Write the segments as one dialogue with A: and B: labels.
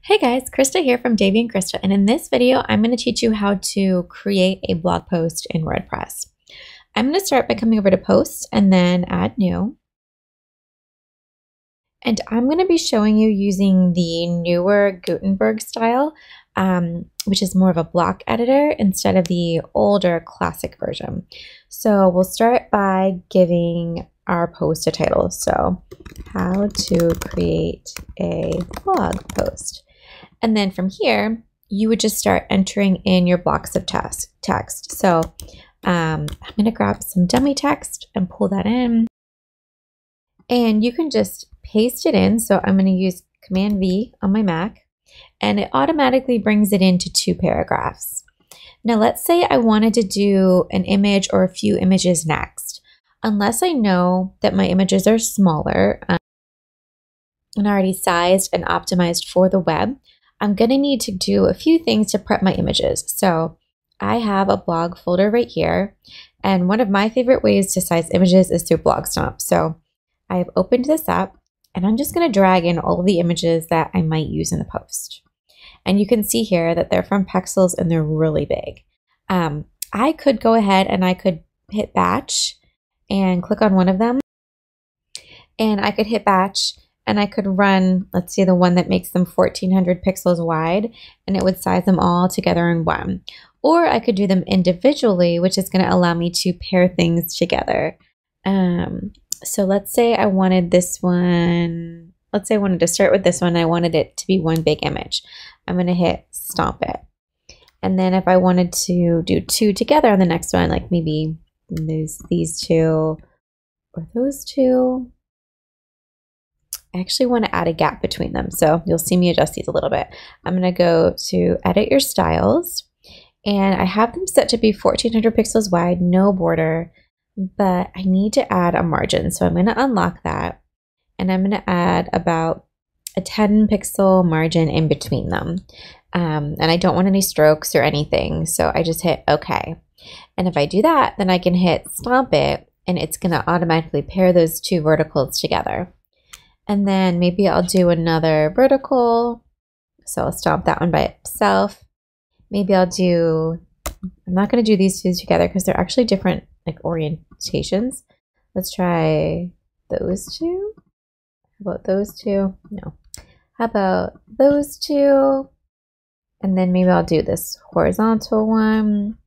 A: Hey guys, Krista here from Davy and Krista, and in this video, I'm going to teach you how to create a blog post in WordPress. I'm going to start by coming over to Posts and then Add New. And I'm going to be showing you using the newer Gutenberg style, which is more of a block editor instead of the older classic version. So we'll start by giving our post a title. So how to create a blog post. And then from here, you would just start entering in your blocks of text. So I'm going to grab some dummy text and pull that in. And you can just paste it in. So I'm going to use Command V on my Mac, and it automatically brings it into 2 paragraphs. Now let's say I wanted to do an image or a few images next. Unless I know that my images are smaller and already sized and optimized for the web, I'm going to need to do a few things to prep my images. So I have a blog folder right here, and one of my favorite ways to size images is through Blog Stomp. So I have opened this up, and I'm just going to drag in all of the images that I might use in the post. And you can see here that they're from Pexels and they're really big. I could go ahead and I could hit batch and click on one of them, and I could hit batch and I could run, let's see, the one that makes them 1400 pixels wide, and it would size them all together in one. Or I could do them individually, which is going to allow me to pair things together. So let's say I wanted this one, let's say I wanted to start with this one, I wanted it to be one big image. I'm going to hit stomp it. And then if I wanted to do 2 together on the next one, like maybe these 2 or those 2, I actually want to add a gap between them. So you'll see me adjust these a little bit. I'm going to go to edit your styles, and I have them set to be 1400 pixels wide, no border, but I need to add a margin. So I'm going to unlock that, and I'm going to add about a 10 pixel margin in between them. And I don't want any strokes or anything. So I just hit OK. And if I do that, then I can hit stomp it, and it's going to automatically pair those 2 verticals together. And then maybe I'll do another vertical. So I'll stomp that one by itself. Maybe I'll do, I'm not going to do these 2 together because they're actually different like orientations. Let's try those 2. How about those 2? No. How about those 2? And then maybe I'll do this horizontal one.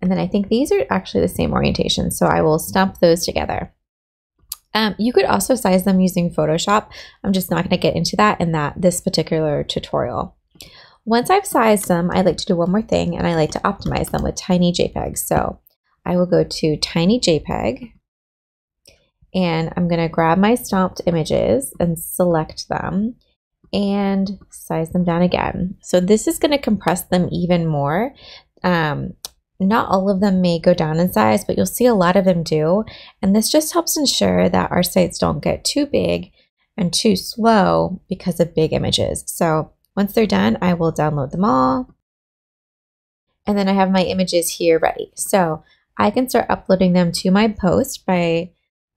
A: And then I think these are actually the same orientation. So I will stomp those together. You could also size them using Photoshop. I'm just not going to get into that in this particular tutorial. Once I've sized them, I like to do one more thing, and I like to optimize them with tiny JPEGs. So I will go to tiny JPEG, and I'm going to grab my stomped images and select them and size them down again. So this is going to compress them even more. Not all of them may go down in size, but you'll see a lot of them do. And this just helps ensure that our sites don't get too big and too slow because of big images. So once they're done, I will download them all. And then I have my images here ready. So I can start uploading them to my post by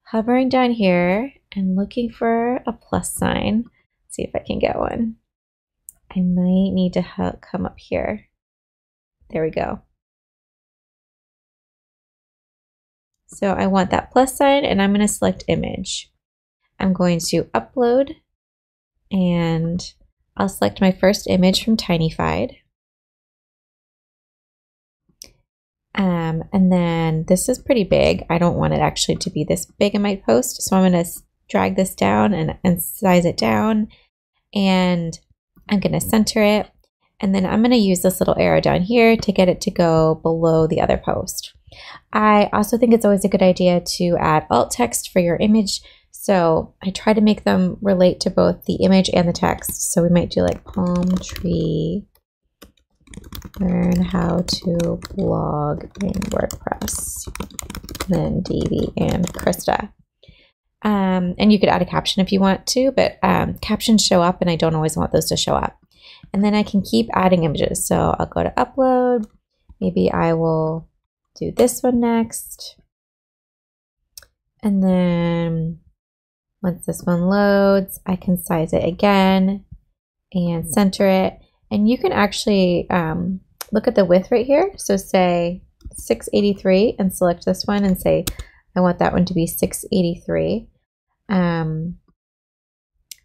A: hovering down here and looking for a plus sign. Let's see if I can get one. I might need to come up here. There we go. So I want that plus sign, and I'm going to select image. I'm going to upload, and I'll select my first image from Tinyfied. And then this is pretty big. I don't want it actually to be this big in my post. So I'm going to drag this down and size it down, and I'm going to center it. And then I'm going to use this little arrow down here to get it to go below the other post. I also think it's always a good idea to add alt text for your image. So I try to make them relate to both the image and the text. So we might do like palm tree, learn how to blog in WordPress, then Davy and Krista. And you could add a caption if you want to, but captions show up and I don't always want those to show up. And then I can keep adding images. So I'll go to upload. Maybe I will do this one next. And then once this one loads, I can size it again and center it. And you can actually look at the width right here. So say 683 and select this one and say, I want that one to be 683. And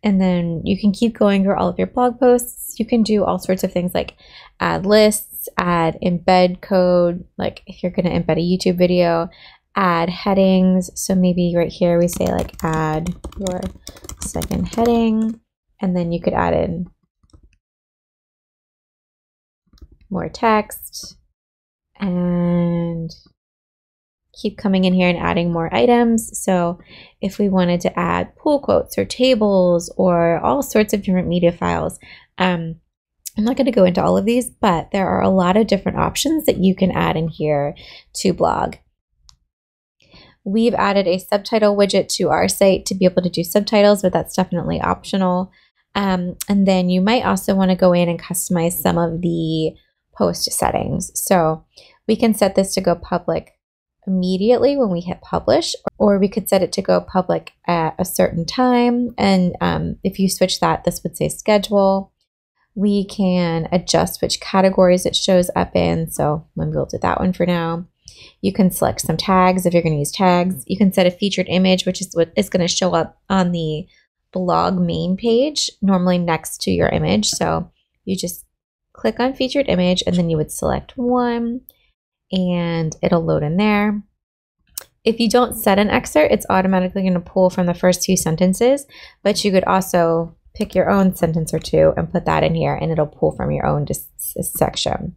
A: then you can keep going through all of your blog posts. You can do all sorts of things like add lists, add embed code, like if you're going to embed a YouTube video, add headings. So maybe right here we say like add your second heading, and then you could add in more text and keep coming in here and adding more items. So if we wanted to add pull quotes or tables or all sorts of different media files, I'm not going to go into all of these, but there are a lot of different options that you can add in here to blog. We've added a subtitle widget to our site to be able to do subtitles, but that's definitely optional. And then you might also want to go in and customize some of the post settings. So we can set this to go public immediately when we hit publish, or we could set it to go public at a certain time. And if you switch that, this would say schedule. We can adjust which categories it shows up in. So we'll do that one for now. You can select some tags if you're going to use tags. You can set a featured image, which is what is going to show up on the blog main page, normally next to your image. So you just click on featured image and then you would select one and it'll load in there. If you don't set an excerpt, it's automatically going to pull from the first two sentences, but you could also pick your own sentence or two and put that in here and it'll pull from your own section.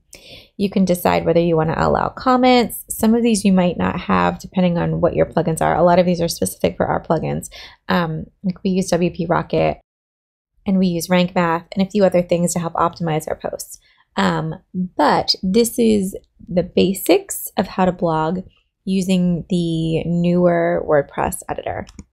A: You can decide whether you want to allow comments. Some of these you might not have depending on what your plugins are. A lot of these are specific for our plugins. Like we use WP Rocket and we use Rank Math and a few other things to help optimize our posts. But this is the basics of how to blog using the newer WordPress editor.